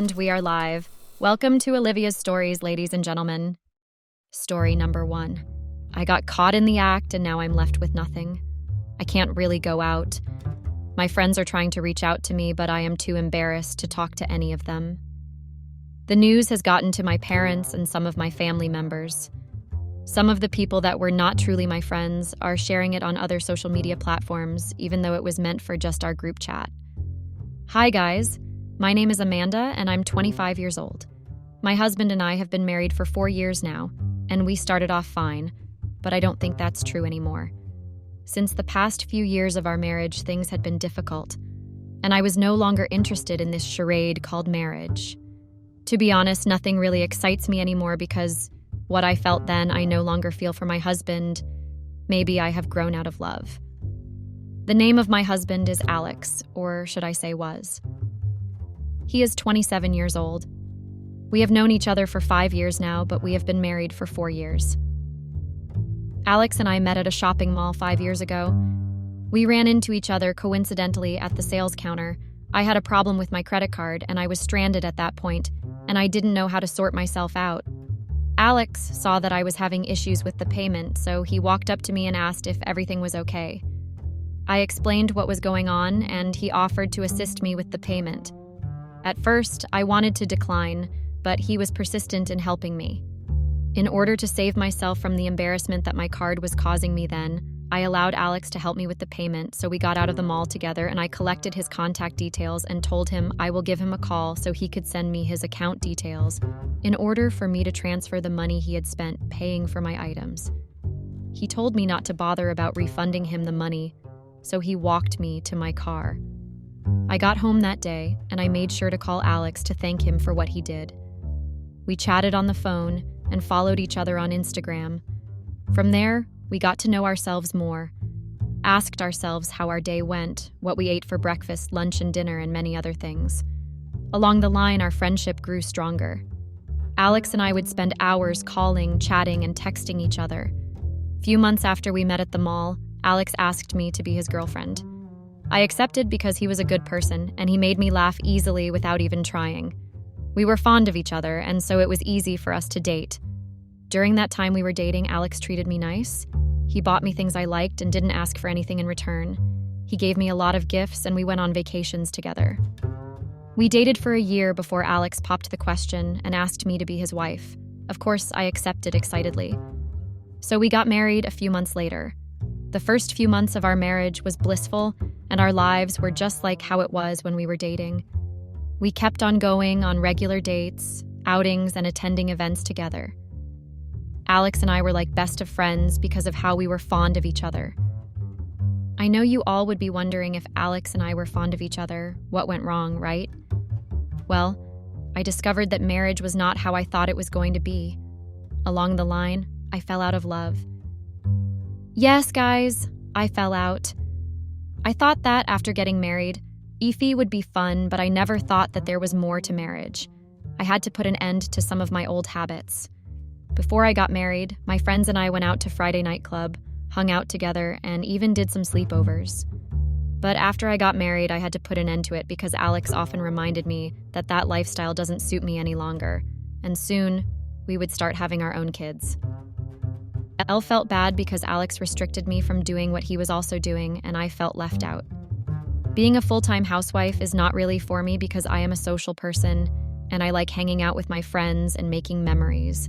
And we are live. Welcome to Olivia's Stories, ladies and gentlemen. Story number 1. I got caught in the act and now I'm left with nothing. I can't really go out. My friends are trying to reach out to me, but I am too embarrassed to talk to any of them. The news has gotten to my parents and some of my family members. Some of the people that were not truly my friends are sharing it on other social media platforms, even though it was meant for just our group chat. Hi guys, my name is Amanda and I'm 25 years old. My husband and I have been married for 4 years now, and we started off fine, but I don't think that's true anymore. Since the past few years of our marriage, things had been difficult, and I was no longer interested in this charade called marriage. To be honest, nothing really excites me anymore because what I felt then, I no longer feel for my husband. Maybe I have grown out of love. The name of my husband is Alex, or should I say was. He is 27 years old. We have known each other for 5 years now, but we have been married for 4 years. Alex and I met at a shopping mall 5 years ago. We ran into each other coincidentally at the sales counter. I had a problem with my credit card, and I was stranded at that point, and I didn't know how to sort myself out. Alex saw that I was having issues with the payment, so he walked up to me and asked if everything was okay. I explained what was going on, and he offered to assist me with the payment. At first, I wanted to decline, but he was persistent in helping me. In order to save myself from the embarrassment that my card was causing me then, I allowed Alex to help me with the payment, so we got out of the mall together and I collected his contact details and told him I will give him a call so he could send me his account details in order for me to transfer the money he had spent paying for my items. He told me not to bother about refunding him the money, so he walked me to my car. I got home that day and I made sure to call Alex to thank him for what he did. We chatted on the phone and followed each other on Instagram. From there, we got to know ourselves more, asked ourselves how our day went, what we ate for breakfast, lunch, and dinner, and many other things. Along the line, our friendship grew stronger. Alex and I would spend hours calling, chatting, and texting each other. Few months after we met at the mall, Alex asked me to be his girlfriend. I accepted because he was a good person, and he made me laugh easily without even trying. We were fond of each other, and so it was easy for us to date. During that time we were dating, Alex treated me nice. He bought me things I liked and didn't ask for anything in return. He gave me a lot of gifts and we went on vacations together. We dated for a year before Alex popped the question and asked me to be his wife. Of course, I accepted excitedly. So we got married a few months later. The first few months of our marriage was blissful, and our lives were just like how it was when we were dating. We kept on going on regular dates, outings, and attending events together. Alex and I were like best of friends because of how we were fond of each other. I know you all would be wondering if Alex and I were fond of each other, what went wrong, right? Well, I discovered that marriage was not how I thought it was going to be. Along the line, I fell out of love. Yes, guys, I fell out. I thought that after getting married, Ify would be fun, but I never thought that there was more to marriage. I had to put an end to some of my old habits. Before I got married, my friends and I went out to Friday night club, hung out together, and even did some sleepovers. But after I got married, I had to put an end to it because Alex often reminded me that that lifestyle doesn't suit me any longer, and soon we would start having our own kids. Elle felt bad because Alex restricted me from doing what he was also doing, and I felt left out. Being a full-time housewife is not really for me because I am a social person, and I like hanging out with my friends and making memories.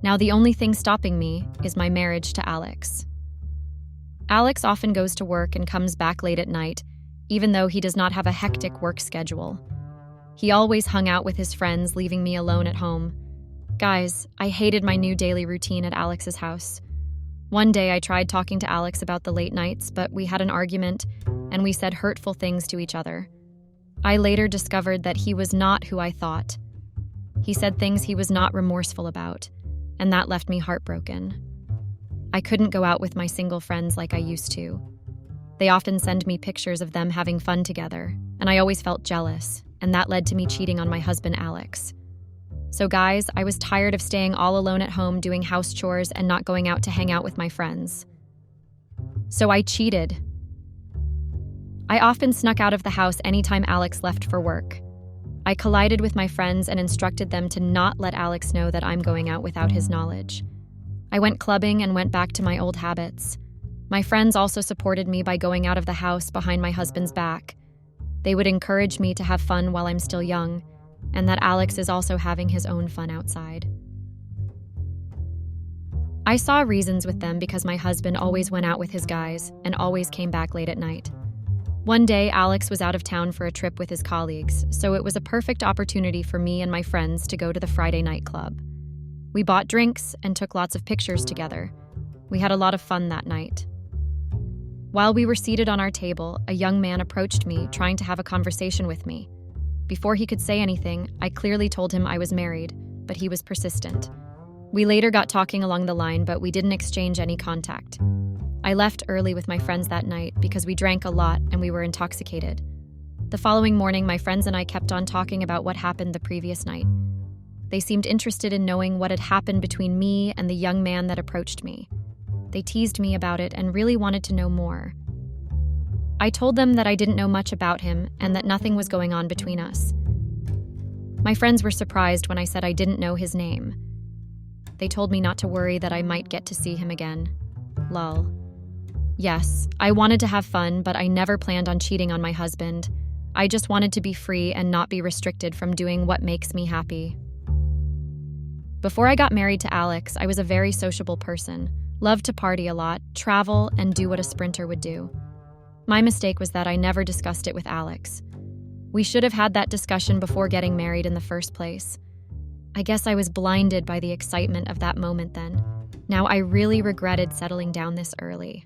Now the only thing stopping me is my marriage to Alex. Alex often goes to work and comes back late at night, even though he does not have a hectic work schedule. He always hung out with his friends, leaving me alone at home. Guys, I hated my new daily routine at Alex's house. One day I tried talking to Alex about the late nights, but we had an argument and we said hurtful things to each other. I later discovered that he was not who I thought. He said things he was not remorseful about, and that left me heartbroken. I couldn't go out with my single friends like I used to. They often send me pictures of them having fun together, and I always felt jealous, and that led to me cheating on my husband, Alex. So guys, I was tired of staying all alone at home doing house chores and not going out to hang out with my friends. So I cheated. I often snuck out of the house anytime Alex left for work. I collided with my friends and instructed them to not let Alex know that I'm going out without his knowledge. I went clubbing and went back to my old habits. My friends also supported me by going out of the house behind my husband's back. They would encourage me to have fun while I'm still young, and that Alex is also having his own fun outside. I saw reasons with them because my husband always went out with his guys and always came back late at night. One day, Alex was out of town for a trip with his colleagues, so it was a perfect opportunity for me and my friends to go to the Friday night club. We bought drinks and took lots of pictures together. We had a lot of fun that night. While we were seated on our table, a young man approached me, trying to have a conversation with me. Before he could say anything, I clearly told him I was married, but he was persistent. We later got talking along the line, but we didn't exchange any contact. I left early with my friends that night because we drank a lot and we were intoxicated. The following morning, my friends and I kept on talking about what happened the previous night. They seemed interested in knowing what had happened between me and the young man that approached me. They teased me about it and really wanted to know more. I told them that I didn't know much about him and that nothing was going on between us. My friends were surprised when I said I didn't know his name. They told me not to worry, that I might get to see him again. Lol. Yes, I wanted to have fun, but I never planned on cheating on my husband. I just wanted to be free and not be restricted from doing what makes me happy. Before I got married to Alex, I was a very sociable person, loved to party a lot, travel, and do what a sprinter would do. My mistake was that I never discussed it with Alex. We should have had that discussion before getting married in the first place. I guess I was blinded by the excitement of that moment then. Now I really regretted settling down this early.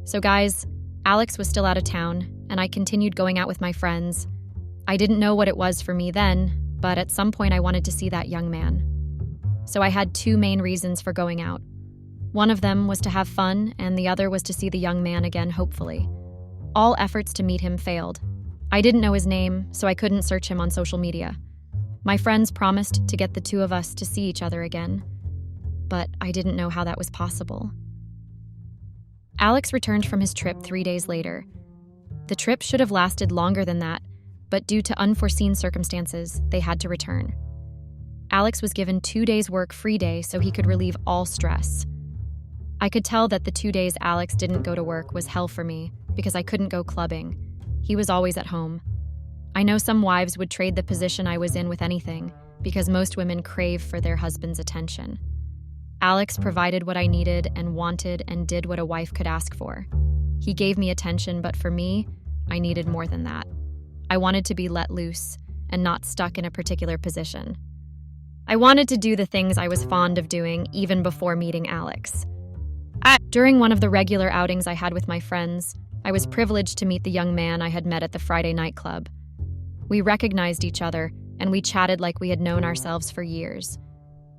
So guys, Alex was still out of town, and I continued going out with my friends. I didn't know what it was for me then, but at some point I wanted to see that young man. So I had two main reasons for going out. One of them was to have fun, and the other was to see the young man again, hopefully. All efforts to meet him failed. I didn't know his name, so I couldn't search him on social media. My friends promised to get the two of us to see each other again, but I didn't know how that was possible. Alex returned from his trip 3 days later. The trip should have lasted longer than that, but due to unforeseen circumstances, they had to return. Alex was given 2 days' work free day so he could relieve all stress. I could tell that the 2 days Alex didn't go to work was hell for me because I couldn't go clubbing. He was always at home. I know some wives would trade the position I was in with anything because most women crave for their husband's attention. Alex provided what I needed and wanted and did what a wife could ask for. He gave me attention, but for me, I needed more than that. I wanted to be let loose and not stuck in a particular position. I wanted to do the things I was fond of doing even before meeting Alex. During one of the regular outings I had with my friends, I was privileged to meet the young man I had met at the Friday night club. We recognized each other, and we chatted like we had known ourselves for years.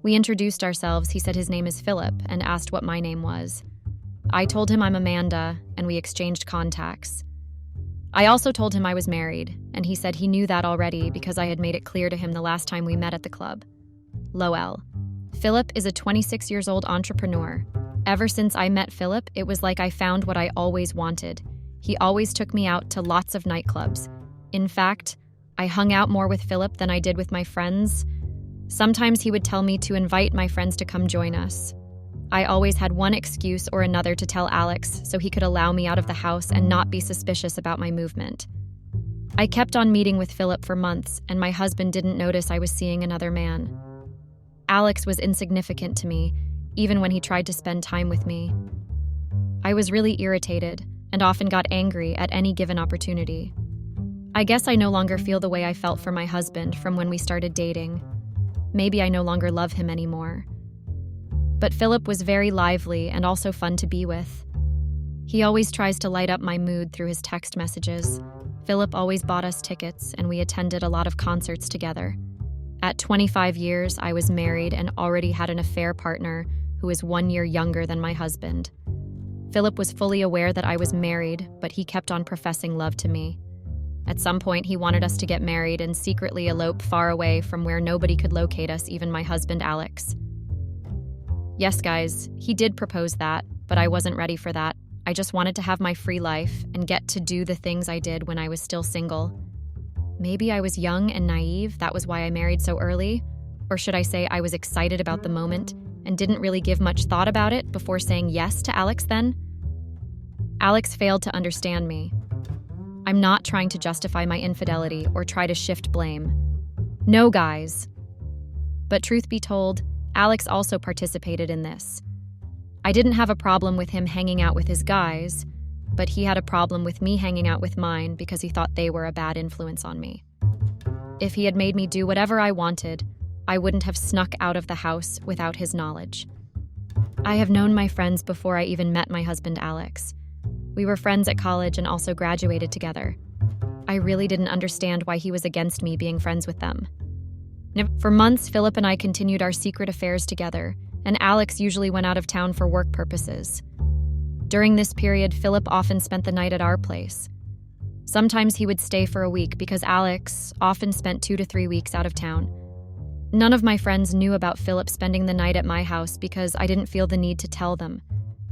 We introduced ourselves. He said his name is Philip and asked what my name was. I told him I'm Amanda, and we exchanged contacts. I also told him I was married, and he said he knew that already because I had made it clear to him the last time we met at the club. Lol. Philip is a 26-year-old entrepreneur. Ever since I met Philip, it was like I found what I always wanted. He always took me out to lots of nightclubs. In fact, I hung out more with Philip than I did with my friends. Sometimes he would tell me to invite my friends to come join us. I always had one excuse or another to tell Alex so he could allow me out of the house and not be suspicious about my movement. I kept on meeting with Philip for months, and my husband didn't notice I was seeing another man. Alex was insignificant to me, even when he tried to spend time with me. I was really irritated and often got angry at any given opportunity. I guess I no longer feel the way I felt for my husband from when we started dating. Maybe I no longer love him anymore. But Philip was very lively and also fun to be with. He always tries to light up my mood through his text messages. Philip always bought us tickets, and we attended a lot of concerts together. At 25 years, I was married and already had an affair partner who is 1 year younger than my husband. Philip was fully aware that I was married, but he kept on professing love to me. At some point, he wanted us to get married and secretly elope far away from where nobody could locate us, even my husband, Alex. Yes, guys, he did propose that, but I wasn't ready for that. I just wanted to have my free life and get to do the things I did when I was still single. Maybe I was young and naive, that was why I married so early. Or should I say I was excited about the moment and didn't really give much thought about it before saying yes to Alex then? Alex failed to understand me. I'm not trying to justify my infidelity or try to shift blame. No, guys. But truth be told, Alex also participated in this. I didn't have a problem with him hanging out with his guys, but he had a problem with me hanging out with mine because he thought they were a bad influence on me. If he had made me do whatever I wanted, I wouldn't have snuck out of the house without his knowledge. I have known my friends before I even met my husband, Alex. We were friends at college and also graduated together. I really didn't understand why he was against me being friends with them. For months, Philip and I continued our secret affairs together, and Alex usually went out of town for work purposes. During this period, Philip often spent the night at our place. Sometimes he would stay for a week because Alex often spent 2 to 3 weeks out of town. None of my friends knew about Philip spending the night at my house because I didn't feel the need to tell them.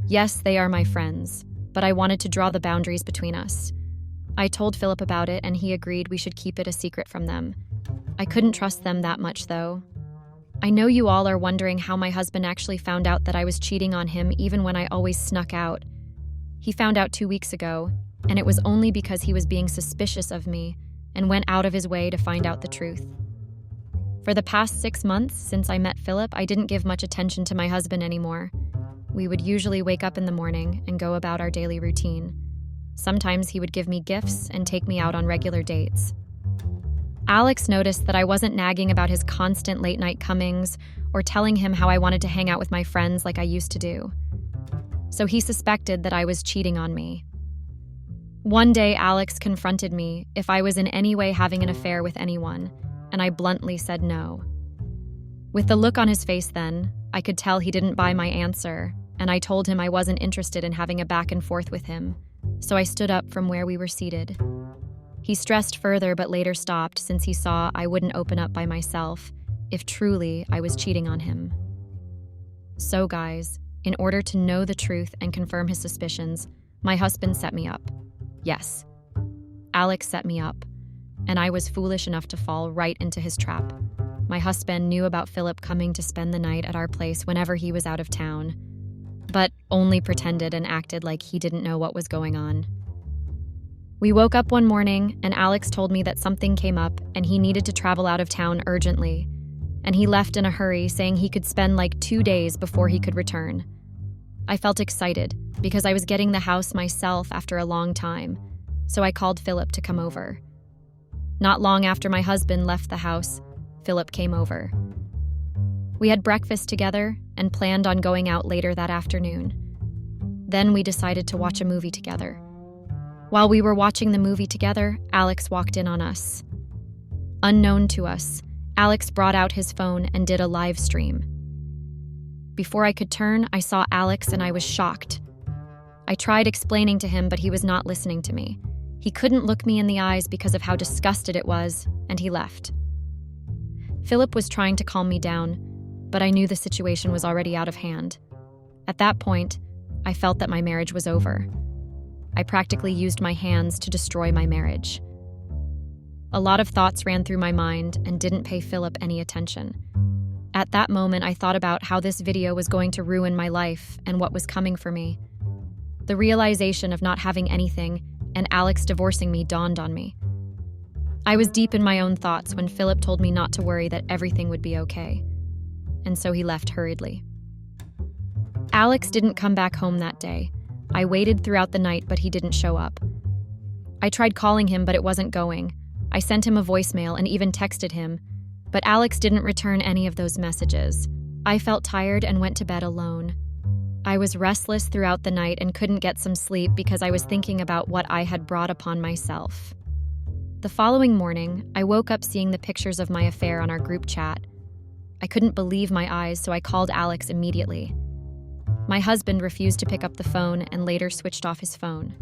Yes, they are my friends, but I wanted to draw the boundaries between us. I told Philip about it and he agreed we should keep it a secret from them. I couldn't trust them that much, though. I know you all are wondering how my husband actually found out that I was cheating on him even when I always snuck out. He found out 2 weeks ago, and it was only because he was being suspicious of me and went out of his way to find out the truth. For the past 6 months since I met Philip, I didn't give much attention to my husband anymore. We would usually wake up in the morning and go about our daily routine. Sometimes he would give me gifts and take me out on regular dates. Alex noticed that I wasn't nagging about his constant late-night comings or telling him how I wanted to hang out with my friends like I used to do. So he suspected that I was cheating on me. One day, Alex confronted me if I was in any way having an affair with anyone, and I bluntly said no. With the look on his face then, I could tell he didn't buy my answer, and I told him I wasn't interested in having a back and forth with him, so I stood up from where we were seated. He stressed further but later stopped since he saw I wouldn't open up by myself if truly I was cheating on him. So guys, in order to know the truth and confirm his suspicions, my husband set me up. Yes, Alex set me up, and I was foolish enough to fall right into his trap. My husband knew about Philip coming to spend the night at our place whenever he was out of town, but only pretended and acted like he didn't know what was going on. We woke up one morning, and Alex told me that something came up and he needed to travel out of town urgently, and he left in a hurry, saying he could spend like 2 days before he could return. I felt excited because I was getting the house myself after a long time, so I called Philip to come over. Not long after my husband left the house, Philip came over. We had breakfast together and planned on going out later that afternoon. Then we decided to watch a movie together. While we were watching the movie together, Alex walked in on us. Unknown to us, Alex brought out his phone and did a live stream. Before I could turn, I saw Alex and I was shocked. I tried explaining to him, but he was not listening to me. He couldn't look me in the eyes because of how disgusted it was, and he left. Philip was trying to calm me down, but I knew the situation was already out of hand. At that point, I felt that my marriage was over. I practically used my hands to destroy my marriage. A lot of thoughts ran through my mind and didn't pay Philip any attention. At that moment, I thought about how this video was going to ruin my life and what was coming for me. The realization of not having anything and Alex divorcing me dawned on me. I was deep in my own thoughts when Philip told me not to worry, that everything would be okay. And so he left hurriedly. Alex didn't come back home that day. I waited throughout the night, but he didn't show up. I tried calling him, but it wasn't going. I sent him a voicemail and even texted him, but Alex didn't return any of those messages. I felt tired and went to bed alone. I was restless throughout the night and couldn't get some sleep because I was thinking about what I had brought upon myself. The following morning, I woke up seeing the pictures of my affair on our group chat. I couldn't believe my eyes, so I called Alex immediately. My husband refused to pick up the phone and later switched off his phone.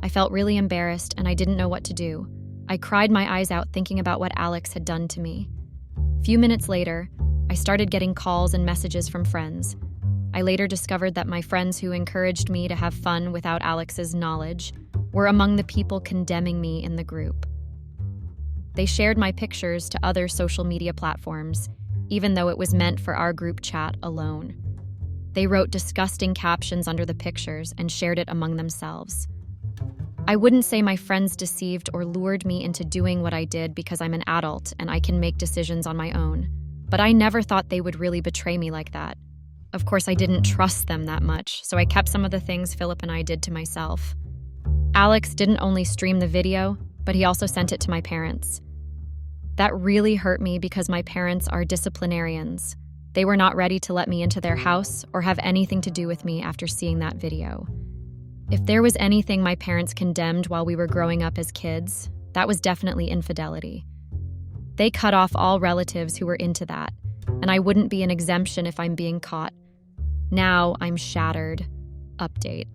I felt really embarrassed and I didn't know what to do. I cried my eyes out thinking about what Alex had done to me. A few minutes later, I started getting calls and messages from friends. I later discovered that my friends who encouraged me to have fun without Alex's knowledge were among the people condemning me in the group. They shared my pictures to other social media platforms, even though it was meant for our group chat alone. They wrote disgusting captions under the pictures and shared it among themselves. I wouldn't say my friends deceived or lured me into doing what I did because I'm an adult and I can make decisions on my own, but I never thought they would really betray me like that. Of course, I didn't trust them that much, so I kept some of the things Philip and I did to myself. Alex didn't only stream the video, but he also sent it to my parents. That really hurt me because my parents are disciplinarians. They were not ready to let me into their house or have anything to do with me after seeing that video. If there was anything my parents condemned while we were growing up as kids, that was definitely infidelity. They cut off all relatives who were into that, and I wouldn't be an exemption if I'm being caught. Now I'm shattered. Update.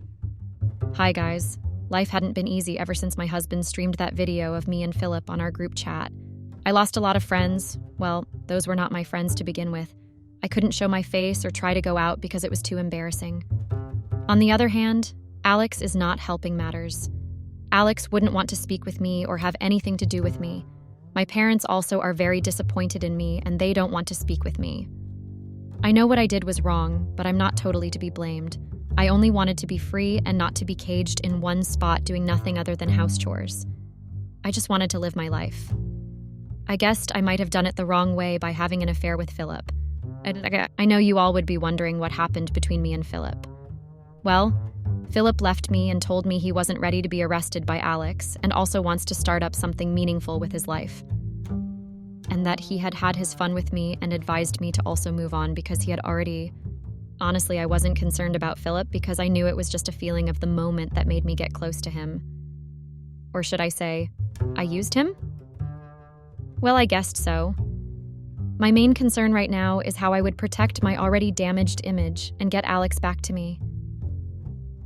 Hi guys. Life hadn't been easy ever since my husband streamed that video of me and Philip on our group chat. I lost a lot of friends. Well, those were not my friends to begin with. I couldn't show my face or try to go out because it was too embarrassing. On the other hand, Alex is not helping matters. Alex wouldn't want to speak with me or have anything to do with me. My parents also are very disappointed in me and they don't want to speak with me. I know what I did was wrong, but I'm not totally to be blamed. I only wanted to be free and not to be caged in one spot doing nothing other than house chores. I just wanted to live my life. I guessed I might have done it the wrong way by having an affair with Philip. I know you all would be wondering what happened between me and Philip. Well, Philip left me and told me he wasn't ready to be arrested by Alex and also wants to start up something meaningful with his life. And that he had had his fun with me and advised me to also move on because he had already... Honestly, I wasn't concerned about Philip because I knew it was just a feeling of the moment that made me get close to him. Or should I say, I used him? Well, I guessed so. My main concern right now is how I would protect my already damaged image and get Alex back to me.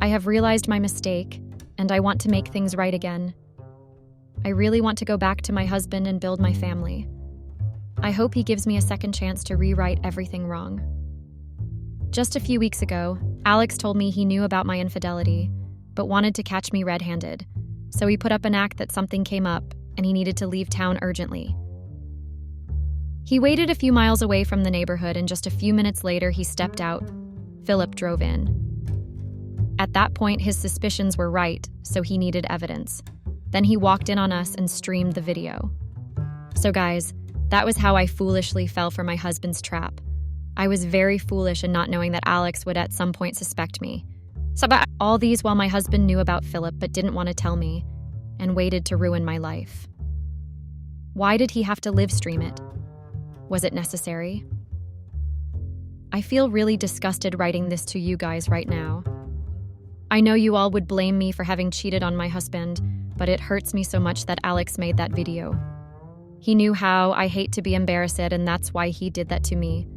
I have realized my mistake, and I want to make things right again. I really want to go back to my husband and build my family. I hope he gives me a second chance to rewrite everything wrong. Just a few weeks ago, Alex told me he knew about my infidelity, but wanted to catch me red-handed, so he put up an act that something came up and he needed to leave town urgently. He waited a few miles away from the neighborhood and just a few minutes later he stepped out. Philip drove in. At that point, his suspicions were right, so he needed evidence. Then he walked in on us and streamed the video. So guys, that was how I foolishly fell for my husband's trap. I was very foolish in not knowing that Alex would at some point suspect me. So all these while my husband knew about Philip but didn't want to tell me, and waited to ruin my life. Why did he have to live stream it? Was it necessary? I feel really disgusted writing this to you guys right now. I know you all would blame me for having cheated on my husband, but it hurts me so much that Alex made that video. He knew how I hate to be embarrassed, and that's why he did that to me.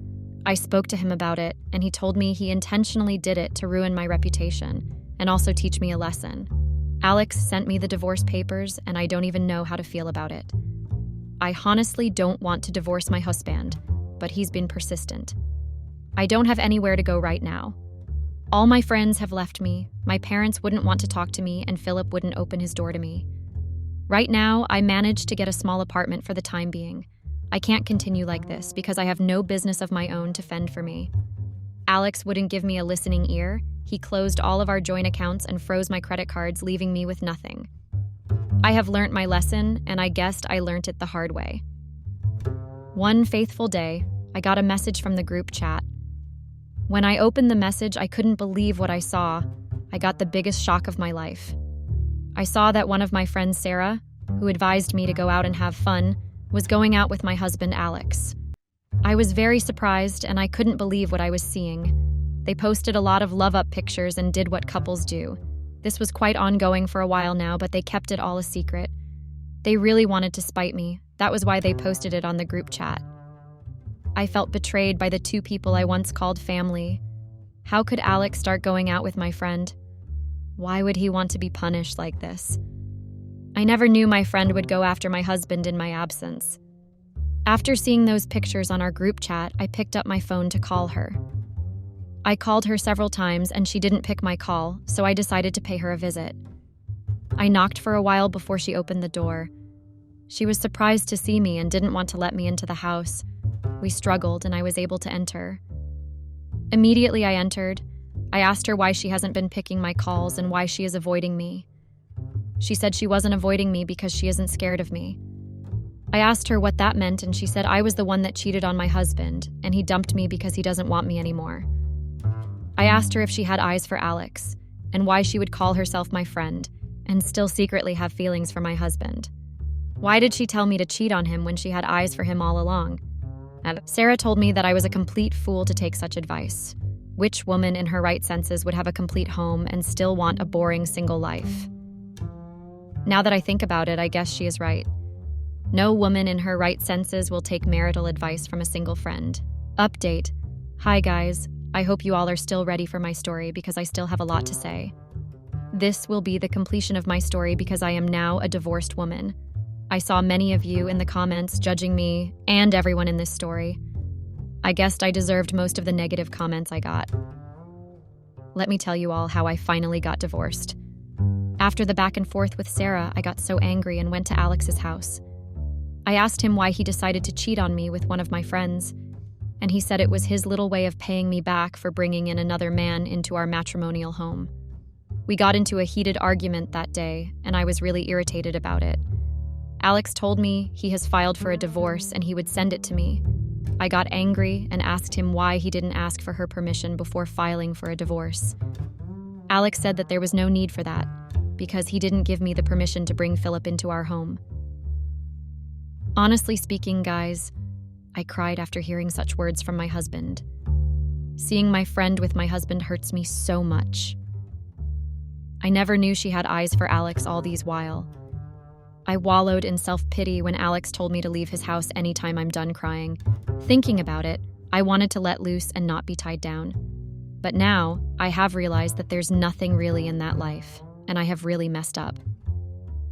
I spoke to him about it, and he told me he intentionally did it to ruin my reputation and also teach me a lesson. Alex sent me the divorce papers, and I don't even know how to feel about it. I honestly don't want to divorce my husband, but he's been persistent. I don't have anywhere to go right now. All my friends have left me, my parents wouldn't want to talk to me, and Philip wouldn't open his door to me. Right now, I managed to get a small apartment for the time being. I can't continue like this because I have no business of my own to fend for me. Alex wouldn't give me a listening ear. He closed all of our joint accounts and froze my credit cards, leaving me with nothing. I have learnt my lesson, and I guessed I learnt it the hard way. One faithful day, I got a message from the group chat. When I opened the message, I couldn't believe what I saw. I got the biggest shock of my life. I saw that one of my friends, Sarah, who advised me to go out and have fun, was going out with my husband, Alex. I was very surprised, and I couldn't believe what I was seeing. They posted a lot of love-up pictures and did what couples do. This was quite ongoing for a while now, but they kept it all a secret. They really wanted to spite me. That was why they posted it on the group chat. I felt betrayed by the two people I once called family. How could Alex start going out with my friend? Why would he want to be punished like this? I never knew my friend would go after my husband in my absence. After seeing those pictures on our group chat, I picked up my phone to call her. I called her several times and she didn't pick my call, so I decided to pay her a visit. I knocked for a while before she opened the door. She was surprised to see me and didn't want to let me into the house. We struggled, and I was able to enter. Immediately I entered. I asked her why she hasn't been picking my calls and why she is avoiding me. She said she wasn't avoiding me because she isn't scared of me. I asked her what that meant, and she said I was the one that cheated on my husband, and he dumped me because he doesn't want me anymore. I asked her if she had eyes for Alex, and why she would call herself my friend, and still secretly have feelings for my husband. Why did she tell me to cheat on him when she had eyes for him all along? And Sarah told me that I was a complete fool to take such advice. Which woman in her right senses would have a complete home and still want a boring single life? Now that I think about it, I guess she is right. No woman in her right senses will take marital advice from a single friend. Update. Hi guys, I hope you all are still ready for my story because I still have a lot to say. This will be the completion of my story because I am now a divorced woman. I saw many of you in the comments judging me and everyone in this story. I guessed I deserved most of the negative comments I got. Let me tell you all how I finally got divorced. After the back and forth with Sarah, I got so angry and went to Alex's house. I asked him why he decided to cheat on me with one of my friends, and he said it was his little way of paying me back for bringing in another man into our matrimonial home. We got into a heated argument that day, and I was really irritated about it. Alex told me he has filed for a divorce and he would send it to me. I got angry and asked him why he didn't ask for her permission before filing for a divorce. Alex said that there was no need for that, because he didn't give me the permission to bring Philip into our home. Honestly speaking, guys, I cried after hearing such words from my husband. Seeing my friend with my husband hurts me so much. I never knew she had eyes for Alex all these while. I wallowed in self-pity when Alex told me to leave his house anytime I'm done crying. Thinking about it, I wanted to let loose and not be tied down. But now, I have realized that there's nothing really in that life, and I have really messed up.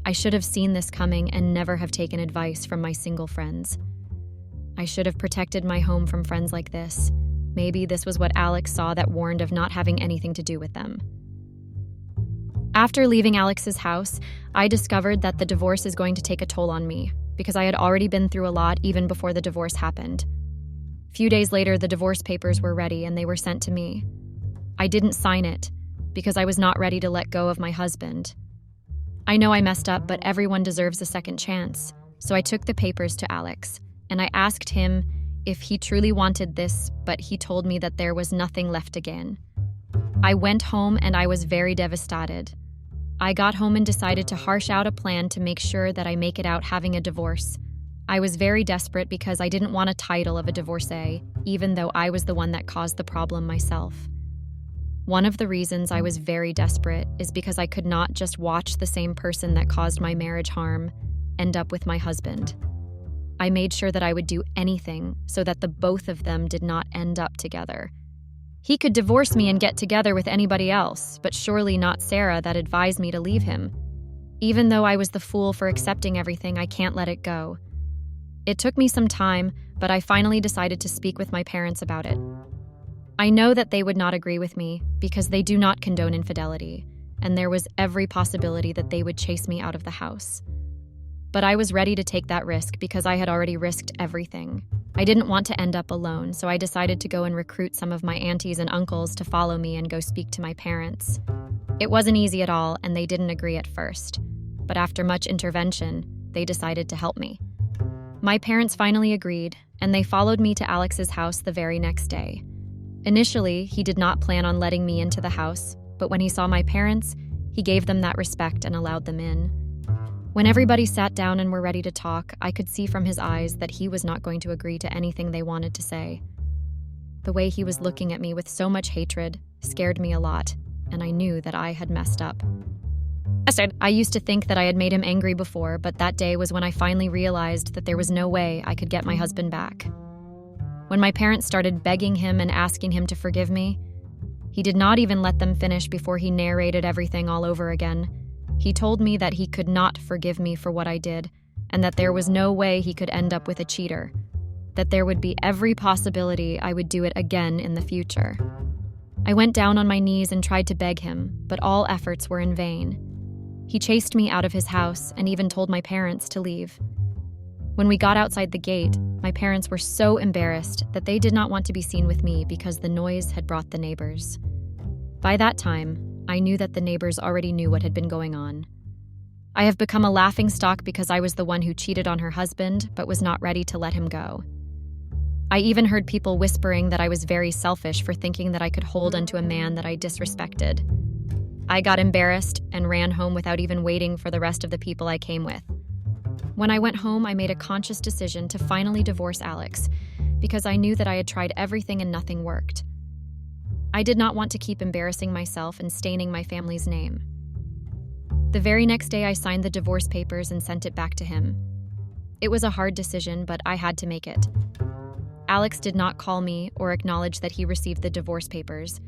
I should have seen this coming and never have taken advice from my single friends. I should have protected my home from friends like this. Maybe this was what Alex saw that warned of not having anything to do with them. After leaving Alex's house, I discovered that the divorce is going to take a toll on me because I had already been through a lot even before the divorce happened. A few days later, the divorce papers were ready and they were sent to me. I didn't sign it because I was not ready to let go of my husband. I know I messed up, but everyone deserves a second chance. So I took the papers to Alex, and I asked him if he truly wanted this, but he told me that there was nothing left again. I went home and I was very devastated. I got home and decided to harsh out a plan to make sure that I make it out having a divorce. I was very desperate because I didn't want a title of a divorcee, even though I was the one that caused the problem myself. One of the reasons I was very desperate is because I could not just watch the same person that caused my marriage harm end up with my husband. I made sure that I would do anything so that the both of them did not end up together. He could divorce me and get together with anybody else, but surely not Sarah that advised me to leave him. Even though I was the fool for accepting everything, I can't let it go. It took me some time, but I finally decided to speak with my parents about it. I know that they would not agree with me because they do not condone infidelity, and there was every possibility that they would chase me out of the house. But I was ready to take that risk because I had already risked everything. I didn't want to end up alone, so I decided to go and recruit some of my aunties and uncles to follow me and go speak to my parents. It wasn't easy at all, and they didn't agree at first. But after much intervention, they decided to help me. My parents finally agreed, and they followed me to Alex's house the very next day. Initially, he did not plan on letting me into the house, but when he saw my parents, he gave them that respect and allowed them in. When everybody sat down and were ready to talk, I could see from his eyes that he was not going to agree to anything they wanted to say. The way he was looking at me with so much hatred scared me a lot, and I knew that I had messed up. I used to think that I had made him angry before, but that day was when I finally realized that there was no way I could get my husband back. When my parents started begging him and asking him to forgive me, he did not even let them finish before he narrated everything all over again. He told me that he could not forgive me for what I did, and that there was no way he could end up with a cheater, that there would be every possibility I would do it again in the future. I went down on my knees and tried to beg him, but all efforts were in vain. He chased me out of his house and even told my parents to leave. When we got outside the gate, my parents were so embarrassed that they did not want to be seen with me because the noise had brought the neighbors. By that time, I knew that the neighbors already knew what had been going on. I have become a laughingstock because I was the one who cheated on her husband but was not ready to let him go. I even heard people whispering that I was very selfish for thinking that I could hold onto a man that I disrespected. I got embarrassed and ran home without even waiting for the rest of the people I came with. When I went home, I made a conscious decision to finally divorce Alex because I knew that I had tried everything and nothing worked. I did not want to keep embarrassing myself and staining my family's name. The very next day, I signed the divorce papers and sent it back to him. It was a hard decision, but I had to make it. Alex did not call me or acknowledge that he received the divorce papers,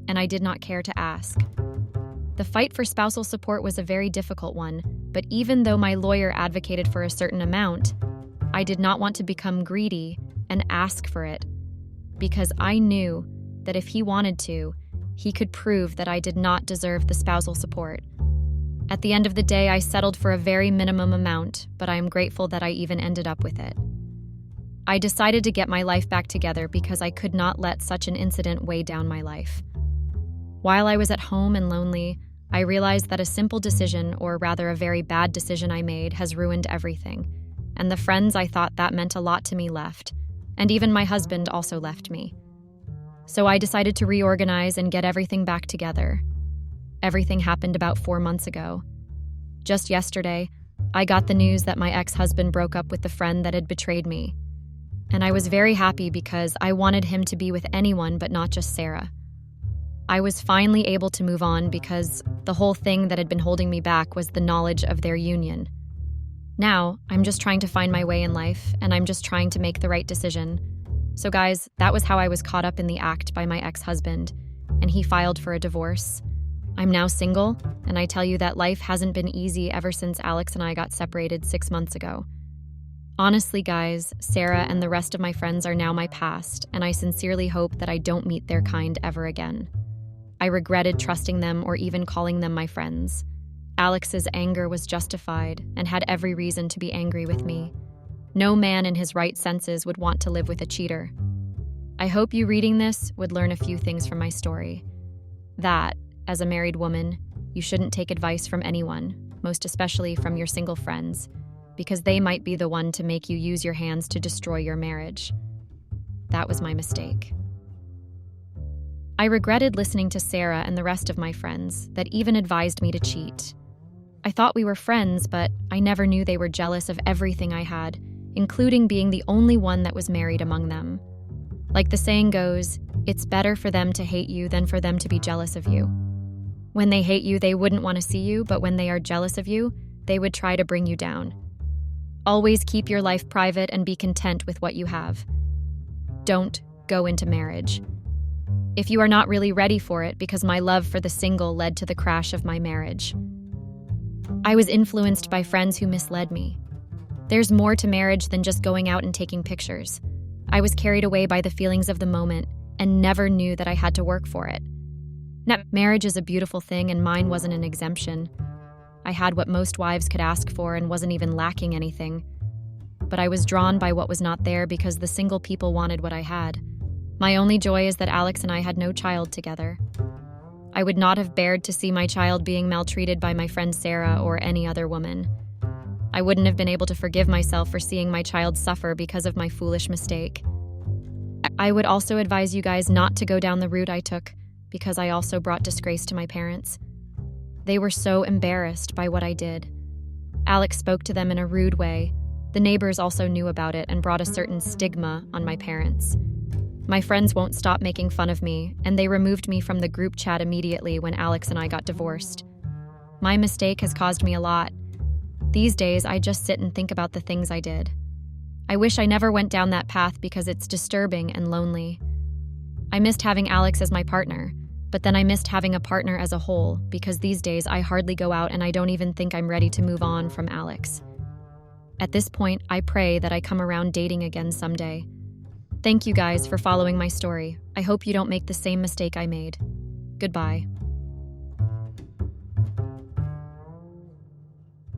and I did not care to ask. The fight for spousal support was a very difficult one, but even though my lawyer advocated for a certain amount, I did not want to become greedy and ask for it, because I knew that if he wanted to, he could prove that I did not deserve the spousal support. At the end of the day, I settled for a very minimum amount, but I am grateful that I even ended up with it. I decided to get my life back together because I could not let such an incident weigh down my life. While I was at home and lonely, I realized that a simple decision, or rather a very bad decision I made, has ruined everything, and the friends I thought that meant a lot to me left, and even my husband also left me. So I decided to reorganize and get everything back together. Everything happened about 4 months ago. Just yesterday, I got the news that my ex-husband broke up with the friend that had betrayed me. And I was very happy because I wanted him to be with anyone but not just Sarah. I was finally able to move on because the whole thing that had been holding me back was the knowledge of their union. Now, I'm just trying to find my way in life, and I'm just trying to make the right decision. So guys, that was how I was caught up in the act by my ex-husband, and he filed for a divorce. I'm now single, and I tell you that life hasn't been easy ever since Alex and I got separated 6 months ago. Honestly, guys, Sarah and the rest of my friends are now my past, and I sincerely hope that I don't meet their kind ever again. I regretted trusting them or even calling them my friends. Alex's anger was justified and had every reason to be angry with me. No man in his right senses would want to live with a cheater. I hope you reading this would learn a few things from my story. That, as a married woman, you shouldn't take advice from anyone, most especially from your single friends, because they might be the one to make you use your hands to destroy your marriage. That was my mistake. I regretted listening to Sarah and the rest of my friends that even advised me to cheat. I thought we were friends, but I never knew they were jealous of everything I had, including being the only one that was married among them. Like the saying goes, it's better for them to hate you than for them to be jealous of you. When they hate you, they wouldn't want to see you, but when they are jealous of you, they would try to bring you down. Always keep your life private and be content with what you have. Don't go into marriage. If you are not really ready for it, because my love for the single led to the crash of my marriage. I was influenced by friends who misled me. There's more to marriage than just going out and taking pictures. I was carried away by the feelings of the moment and never knew that I had to work for it. Now, marriage is a beautiful thing, and mine wasn't an exemption. I had what most wives could ask for and wasn't even lacking anything. But I was drawn by what was not there because the single people wanted what I had. My only joy is that Alex and I had no child together. I would not have bared to see my child being maltreated by my friend Sarah or any other woman. I wouldn't have been able to forgive myself for seeing my child suffer because of my foolish mistake. I would also advise you guys not to go down the route I took, because I also brought disgrace to my parents. They were so embarrassed by what I did. Alex spoke to them in a rude way. The neighbors also knew about it and brought a certain stigma on my parents. My friends won't stop making fun of me, and they removed me from the group chat immediately when Alex and I got divorced. My mistake has caused me a lot. These days, I just sit and think about the things I did. I wish I never went down that path because it's disturbing and lonely. I missed having Alex as my partner, but then I missed having a partner as a whole because these days I hardly go out and I don't even think I'm ready to move on from Alex. At this point, I pray that I come around dating again someday. Thank you guys for following my story. I hope you don't make the same mistake I made. Goodbye.